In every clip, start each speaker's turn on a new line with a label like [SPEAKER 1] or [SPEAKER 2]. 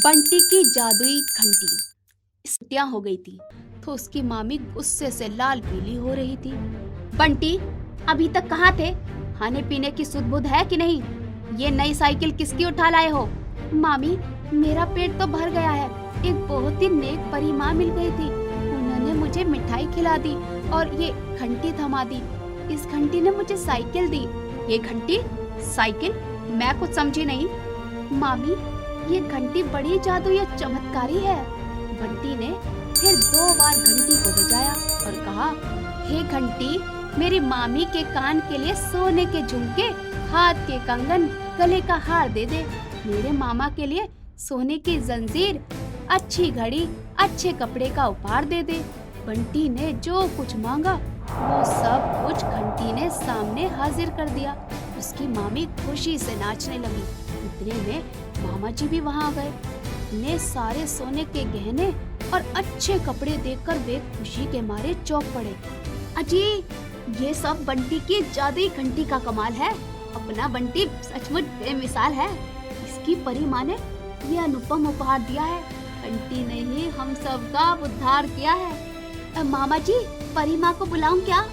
[SPEAKER 1] बंटी की जादुई घंटी छुट्टियां हो गई थी तो उसकी मामी गुस्से से लाल पीली हो रही थी। बंटी, अभी तक कहाँ थे? खाने पीने की सुध बुध है कि नहीं? ये नई साइकिल किसकी उठा लाए हो? मामी, मेरा पेट तो भर गया है। एक बहुत ही नेक परी माँ मिल गई थी, उन्होंने मुझे मिठाई खिला दी और ये घंटी थमा दी। इस घंटी ने मुझे साइकिल दी। ये घंटी? साइकिल? मैं कुछ समझी नहीं। मामी, ये घंटी बड़ी जादू या चमत्कारी है। बंटी ने फिर 2 बार घंटी को बजाया और कहा, हे घंटी, मेरी मामी के कान के लिए सोने के झुमके, हाथ के कंगन, गले का हार दे दे। मेरे मामा के लिए सोने की जंजीर, अच्छी घड़ी, अच्छे कपड़े का उपहार दे दे। बंटी ने जो कुछ मांगा वो सब कुछ घंटी ने सामने हाजिर कर दिया। उसकी मामी खुशी से नाचने लगी। इतने में मामा जी भी वहाँ आ गए। उन्हें सारे सोने के गहने और अच्छे कपड़े देखकर वे खुशी के मारे चौंक पड़े। अजी, ये सब बंटी की जादुई घंटी का कमाल है। अपना बंटी सचमुच बेमिसाल है। इसकी परी माँ ने ये अनुपम उपहार दिया है। घंटी ने ही हम सब का उद्धार किया है। मामा जी, परी माँ को बुलाऊं क्या?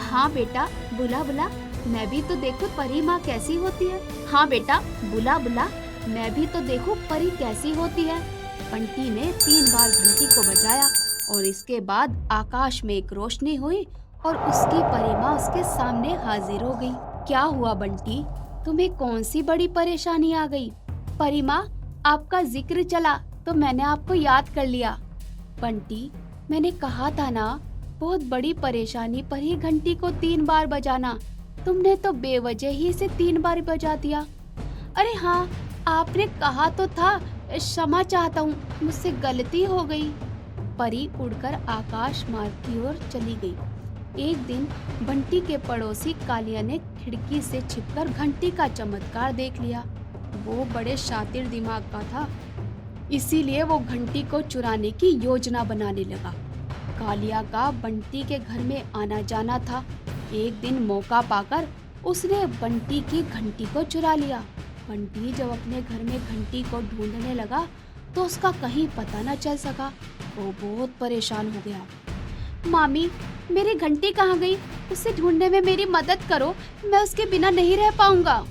[SPEAKER 1] हाँ बेटा, बुला बुला, मैं भी तो देखूं परी माँ कैसी होती है। हाँ बेटा, बुला बुला, मैं भी तो देखूं परी कैसी होती है। बंटी ने 3 बार घंटी को बजाया और इसके बाद आकाश में एक रोशनी हुई और उसकी परी माँ उसके सामने हाजिर हो गई। क्या हुआ बंटी, तुम्हें कौन सी बड़ी परेशानी आ गई? परी माँ, आपका जिक्र चला तो मैंने आपको याद कर लिया। बंटी, मैंने कहा था ना, बहुत बड़ी परेशानी पर ही घंटी को 3 बार बजाना। तुमने तो बेवजह ही से 3 बार बजा दिया। अरे हाँ, आपने कहा तो था। क्षमा चाहता हूँ, मुझसे गलती हो गई। परी उड़कर आकाश मार्ग की ओर चली गई। एक दिन बंटी के पड़ोसी कालिया ने खिड़की से छिपकर घंटी का चमत्कार देख लिया। वो बड़े शातिर दिमाग का था, इसीलिए वो घंटी को चुराने की योजना बनाने लगा। कालिया का बंटी के घर में आना जाना था। एक दिन मौका पाकर उसने बंटी की घंटी को चुरा लिया। बंटी जब अपने घर में घंटी को ढूंढने लगा तो उसका कहीं पता न चल सका। वो बहुत परेशान हो गया। मामी, मेरी घंटी कहाँ गई? उसे ढूंढने में मेरी मदद करो, मैं उसके बिना नहीं रह पाऊंगा।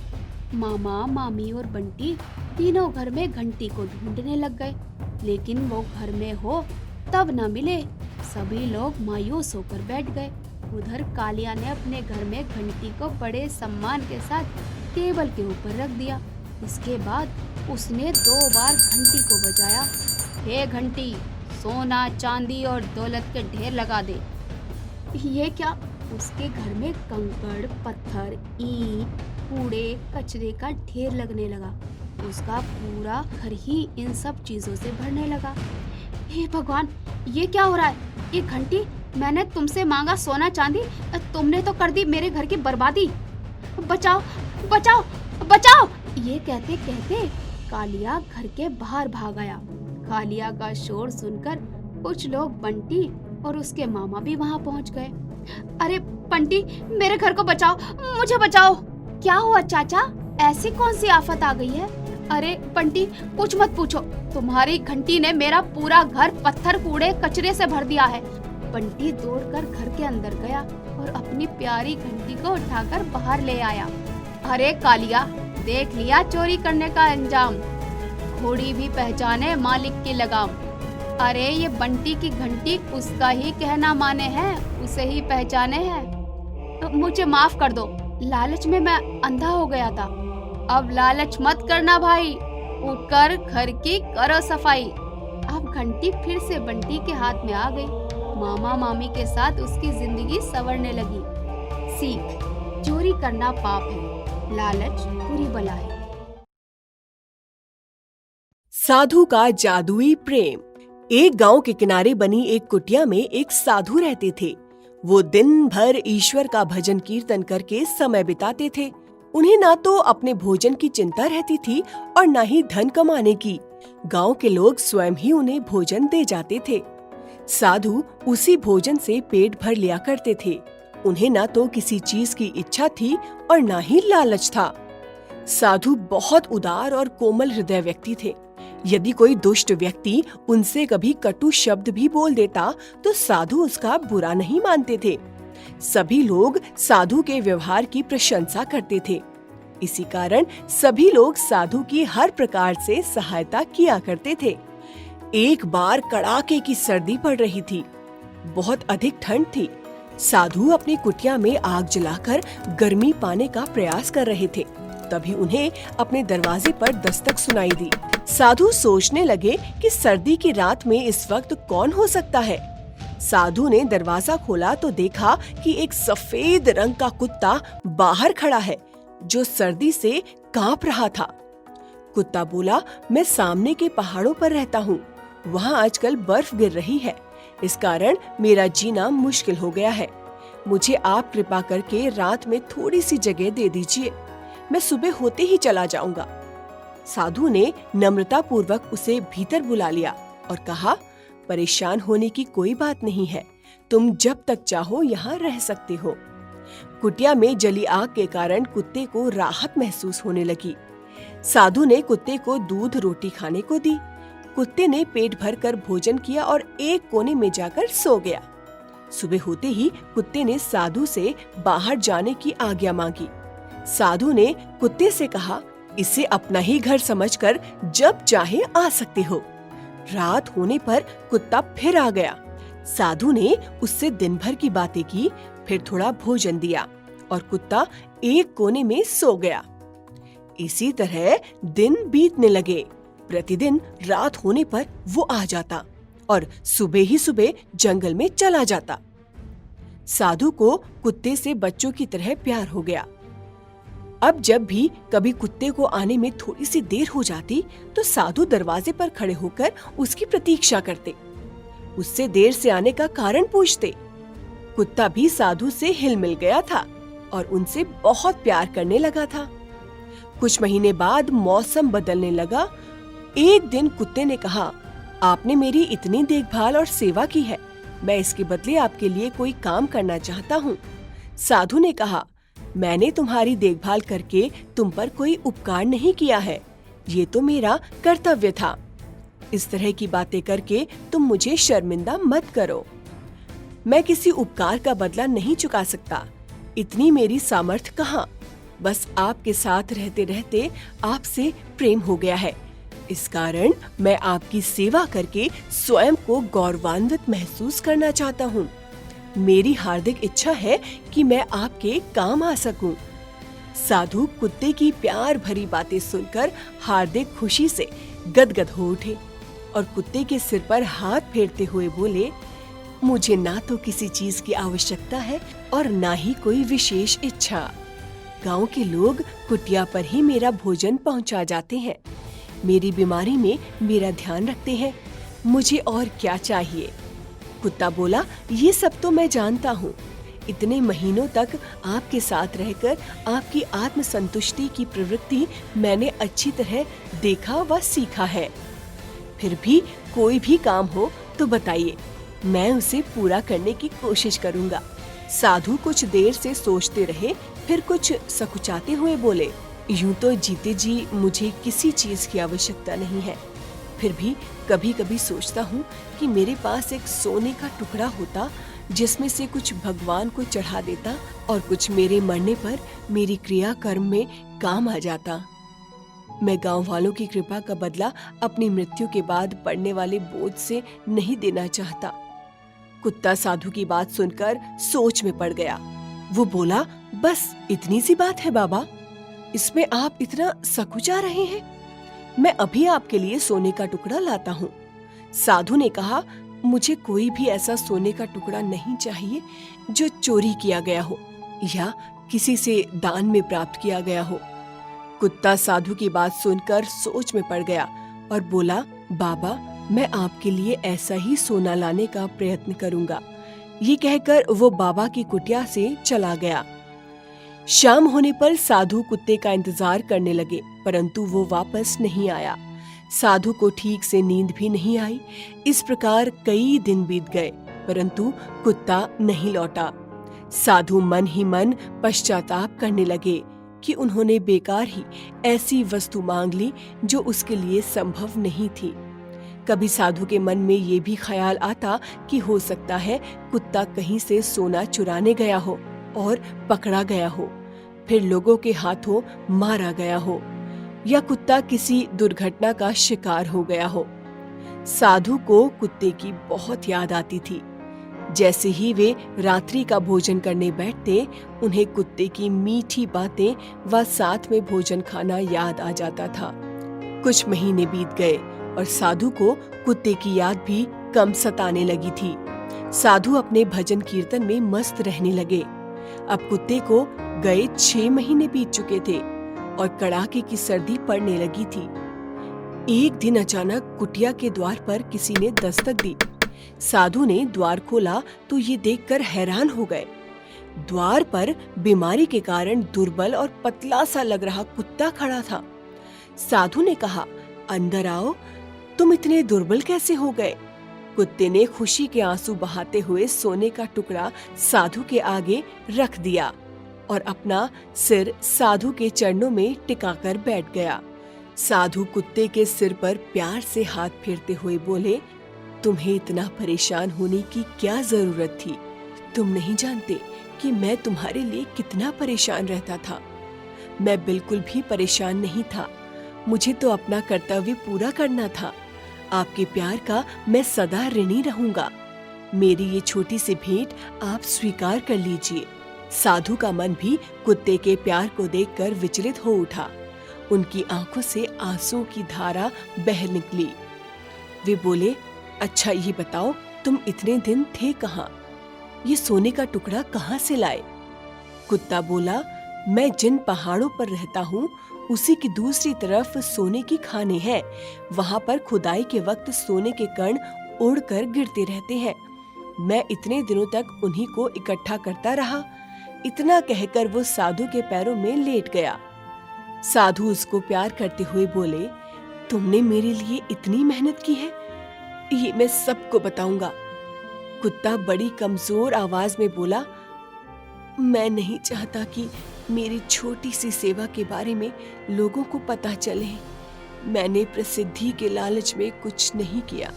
[SPEAKER 1] मामा, मामी और बंटी तीनों घर में घंटी को ढूंढने लग गए, लेकिन वो घर में हो तब न मिले। सभी लोग मायूस होकर बैठ गए। उधर कालिया ने अपने घर में घंटी को बड़े सम्मान के साथ टेबल के ऊपर रख दिया। इसके बाद उसने 2 बार घंटी को बजाया। हे घंटी, सोना, चांदी और दौलत के ढेर लगा दे। ये क्या? उसके घर में कंकड़, पत्थर, ईंट, कूड़े, कचरे का ढेर लगने लगा। उसका पूरा घर ही इन सब चीजों से भरने लगा। हे भगवान, ये क्या हो रहा है? ये घंटी, मैंने तुमसे मांगा सोना चांदी, तुमने तो कर दी मेरे घर की बर्बादी। बचाओ, बचाओ, बचाओ! ये कहते कहते कालिया घर के बाहर भाग आया। कालिया का शोर सुनकर कुछ लोग बंटी और उसके मामा भी वहाँ पहुँच गए। अरे बंटी, मेरे घर को बचाओ, मुझे बचाओ! क्या हुआ चाचा? ऐसी कौन सी आफत आ गई है? अरे बंटी, कुछ मत पूछो, तुम्हारी घंटी ने मेरा पूरा घर पत्थर, कूड़े, कचरे से भर दिया है। बंटी दौड़कर घर के अंदर गया और अपनी प्यारी घंटी को उठाकर बाहर ले आया। अरे कालिया, देख लिया चोरी करने का अंजाम। घोड़ी भी पहचाने मालिक की लगाम। अरे ये बंटी की घंटी उसका ही कहना माने है, उसे ही पहचाने है। मुझे माफ कर दो, लालच में मैं अंधा हो गया था। अब लालच मत करना भाई, उठकर घर की करो सफाई। अब घंटी फिर से बंटी के हाथ में आ गई। मामा मामी के साथ उसकी जिंदगी संवरने लगी। सीख, चोरी करना पाप है, लालच बुरी बला है।
[SPEAKER 2] साधु का जादुई प्रेम। एक गांव के किनारे बनी एक कुटिया में एक साधु रहते थे। वो दिन भर ईश्वर का भजन कीर्तन करके समय बिताते थे। उन्हें ना तो अपने भोजन की चिंता रहती थी और ना ही धन कमाने की। गांव के लोग स्वयं ही उन्हें भोजन दे जाते थे। साधु उसी भोजन से पेट भर लिया करते थे। उन्हें ना तो किसी चीज की इच्छा थी और ना ही लालच था। साधु बहुत उदार और कोमल हृदय व्यक्ति थे। यदि कोई दुष्ट व्यक्ति उनसे कभी कटु शब्द भी बोल देता तो साधु उसका बुरा नहीं मानते थे। सभी लोग साधु के व्यवहार की प्रशंसा करते थे। इसी कारण सभी लोग साधु की हर प्रकार से सहायता किया करते थे। एक बार कड़ाके की सर्दी पड़ रही थी, बहुत अधिक ठंड थी। साधु अपनी कुटिया में आग जलाकर गर्मी पाने का प्रयास कर रहे थे। तभी उन्हें अपने दरवाजे पर दस्तक सुनाई दी। साधु सोचने लगे कि सर्दी की रात में इस वक्त कौन हो सकता है। साधु ने दरवाजा खोला तो देखा कि एक सफेद रंग का कुत्ता बाहर खड़ा है, जो सर्दी से कांप रहा था। कुत्ता बोला, मैं सामने के पहाड़ों पर रहता हूँ। वहाँ आजकल बर्फ गिर रही है, इस कारण मेरा जीना मुश्किल हो गया है। मुझे आप कृपा करके रात में थोड़ी सी जगह दे दीजिए, मैं सुबह होते ही चला जाऊंगा। साधु ने नम्रता पूर्वक उसे भीतर बुला लिया और कहा, परेशान होने की कोई बात नहीं है, तुम जब तक चाहो यहाँ रह सकते हो। कुटिया में जली आग के कारण कुत्ते को राहत महसूस होने लगी। साधु ने कुत्ते को दूध रोटी खाने को दी। कुत्ते ने पेट भरकर भोजन किया और एक कोने में जाकर सो गया। सुबह होते ही कुत्ते ने साधु से बाहर जाने की आज्ञा मांगी। साधु ने कुत्ते से कहा, इसे अपना ही घर समझकर जब चाहे आ सकते हो। रात होने पर कुत्ता फिर आ गया। साधु ने उससे दिन भर की बातें की, फिर थोड़ा भोजन दिया और कुत्ता एक कोने में सो गया। इसी तरह दिन बीतने लगे। प्रतिदिन रात होने पर वो आ जाता और सुबह ही सुबह जंगल में चला जाता। साधु को कुत्ते से बच्चों की तरह प्यार हो गया। अब जब भी कभी कुत्ते को आने में थोड़ी सी देर हो जाती तो साधु दरवाजे पर खड़े होकर उसकी प्रतीक्षा करते, उससे देर से आने का कारण पूछते। कुत्ता भी साधु से हिल मिल गया था और उनसे बहुत प्यार करने लगा था। कुछ महीने बाद मौसम बदलने लगा। एक दिन कुत्ते ने कहा, आपने मेरी इतनी देखभाल और सेवा की है, मैं इसके बदले आपके लिए कोई काम करना चाहता हूँ। साधु ने कहा, मैंने तुम्हारी देखभाल करके तुम पर कोई उपकार नहीं किया है, ये तो मेरा कर्तव्य था। इस तरह की बातें करके तुम मुझे शर्मिंदा मत करो। मैं किसी उपकार का बदला नहीं चुका सकता, इतनी मेरी सामर्थ्य कहाँ। बस आपके साथ रहते रहते आपसे प्रेम हो गया है। इस कारण मैं आपकी सेवा करके स्वयं को गौरवान्वित महसूस करना चाहता हूँ। मेरी हार्दिक इच्छा है कि मैं आपके काम आ सकूं। साधु कुत्ते की प्यार भरी बातें सुनकर हार्दिक खुशी से गदगद हो उठे और कुत्ते के सिर पर हाथ फेरते हुए बोले, मुझे ना तो किसी चीज की आवश्यकता है और ना ही कोई विशेष इच्छा। गांव के लोग कुटिया पर ही मेरा भोजन पहुंचा जाते हैं, मेरी बीमारी में मेरा ध्यान रखते हैं, मुझे और क्या चाहिए। कुत्ता बोला, ये सब तो मैं जानता हूँ। इतने महीनों तक आपके साथ रहकर आपकी आत्म संतुष्टि की प्रवृत्ति मैंने अच्छी तरह देखा व सीखा है। फिर भी कोई भी काम हो तो बताइए, मैं उसे पूरा करने की कोशिश करूँगा। साधु कुछ देर से सोचते रहे, फिर कुछ सकुचाते हुए बोले, यूं तो जीते जी मुझे किसी चीज की आवश्यकता नहीं है, फिर भी कभी कभी सोचता हूँ कि मेरे पास एक सोने का टुकड़ा होता जिसमें से कुछ भगवान को चढ़ा देता और कुछ मेरे मरने पर मेरी क्रिया कर्म में काम आ जाता। मैं गांव वालों की कृपा का बदला अपनी मृत्यु के बाद पड़ने वाले बोझ से नहीं देना चाहता। कुत्ता साधु की बात सुनकर सोच में पड़ गया। वो बोला, बस इतनी सी बात है बाबा, इसमें आप इतना सकुचा रहे हैं? मैं अभी आपके लिए सोने का टुकड़ा लाता हूँ। साधु ने कहा, मुझे कोई भी ऐसा सोने का टुकड़ा नहीं चाहिए जो चोरी किया गया हो या किसी से दान में प्राप्त किया गया हो। कुत्ता साधु की बात सुनकर सोच में पड़ गया और बोला, बाबा, मैं आपके लिए ऐसा ही सोना लाने का प्रयत्न करूंगा। ये कहकर वो बाबा की कुटिया से चला गया। शाम होने पर साधु कुत्ते का इंतजार करने लगे, परंतु वो वापस नहीं आया। साधु को ठीक से नींद भी नहीं आई। इस प्रकार कई दिन बीत गए, परंतु कुत्ता नहीं लौटा। साधु मन ही मन पश्चाताप करने लगे। कि उन्होंने बेकार ही ऐसी वस्तु मांग ली जो उसके लिए संभव नहीं थी। कभी साधु के मन में ये भी ख्याल आता कि हो सकता है कुत्ता कहीं से सोना चुराने गया हो और पकड़ा गया हो, फिर लोगों के हाथों मारा गया हो, या कुत्ता किसी दुर्घटना का शिकार हो गया हो। साधु को कुत्ते की बहुत याद आती थी। जैसे ही वे रात्रि का भोजन करने बैठते, उन्हें कुत्ते की मीठी बातें व साथ में भोजन खाना याद आ जाता था। कुछ महीने बीत गए और साधु को कुत्ते की याद भी कम सताने लगी थी। साधु अपने भजन कीर्तन में मस्त रहने लगे। अब कुत्ते को गए 6 महीने बीत चुके थे और कड़ाके की सर्दी पड़ने लगी थी। एक दिन अचानक कुटिया के द्वार पर किसी ने दस्तक दी। साधु ने द्वार खोला तो ये देखकर हैरान हो गए। द्वार पर बीमारी के कारण दुर्बल और पतला सा लग रहा कुत्ता खड़ा था। साधु ने कहा, अंदर आओ, तुम इतने दुर्बल कैसे हो गए? कुत्ते ने खुशी के आंसू बहाते हुए सोने का टुकड़ा साधु के आगे रख दिया और अपना सिर साधु के चरणों में टिकाकर बैठ गया। साधु कुत्ते के सिर पर प्यार से हाथ फेरते हुए बोले, तुम्हें इतना परेशान होने की क्या जरूरत थी? तुम नहीं जानते कि मैं तुम्हारे लिए कितना परेशान रहता था। मैं बिल्कुल भी परेशान नहीं था। मुझे तो अपना कर्तव्य पूरा करना था। आपके प्यार का मैं सदा ऋणी रहूंगा। मेरी ये छोटी सी भेंट आप स्वीकार कर लीजिए। साधु का मन भी कुत्ते के प्यार को देखकर विचलित हो उठा। उनकी आंखों से आंसुओं की धारा बह निकली। वे बोले, अच्छा ये बताओ, तुम इतने दिन थे कहाँ? ये सोने का टुकड़ा कहाँ से लाए? कुत्ता बोला, मैं जिन पहाड़ों पर रहता हूँ उसी की दूसरी तरफ सोने की खाने हैं। वहाँ पर खुदाई के वक्त सोने के कण उड़कर गिरते रहते हैं। मैं इतने दिनों तक उन्हीं को इकट्ठा करता रहा। इतना कहकर वो साधु के पैरों में लेट गया। साधु उसको प्यार करते हुए बोले, तुमने मेरे लिए इतनी मेहनत की है, ये मैं सबको बताऊंगा। कुत्ता बड़ी कमजोर आवाज में बोला, मैं नहीं चाहता कि मेरी छोटी सी सेवा के बारे में लोगों को पता चले। मैंने प्रसिद्धि के लालच में कुछ नहीं किया।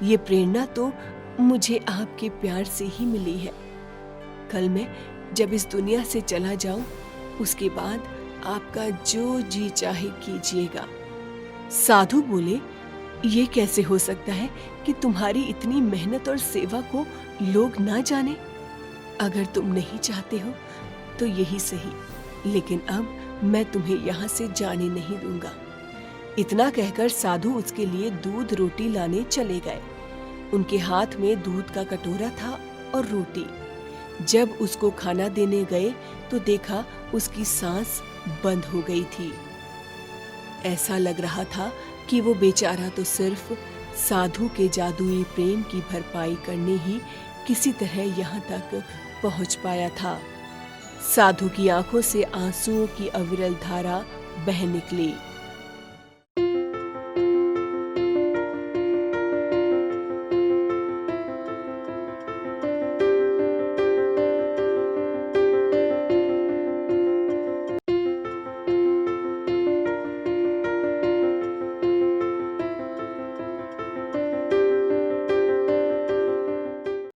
[SPEAKER 2] ये प्रेरणा तो मुझे आपके प्यार से ही मिली है। कल मैं जब इस दुनिया से चला जाऊं, उसके बाद आपका जो जी चाहे कीजिएगा। साधु बोले, ये कैसे हो सकता है कि तुम्हारी इतनी मेहनत और सेवा को लोग ना जाने? अगर तुम नहीं चाहते हो तो यही सही, लेकिन अब मैं तुम्हें यहाँ से जाने नहीं दूंगा। इतना कहकर साधु उसके लिए दूध रोटी लाने चले गए। उनके हाथ में दूध का कटोरा था और रोटी। जब उसको खाना देने गए तो देखा उसकी सांस बंद हो गई थी। ऐसा लग रहा था कि वो बेचारा तो सिर्फ साधु के जादुई प्रेम की भरपाई करने ही किसी तरह यहाँ तक पहुँच पाया था। साधु की आंखों से आंसुओं की अविरल धारा बह निकली।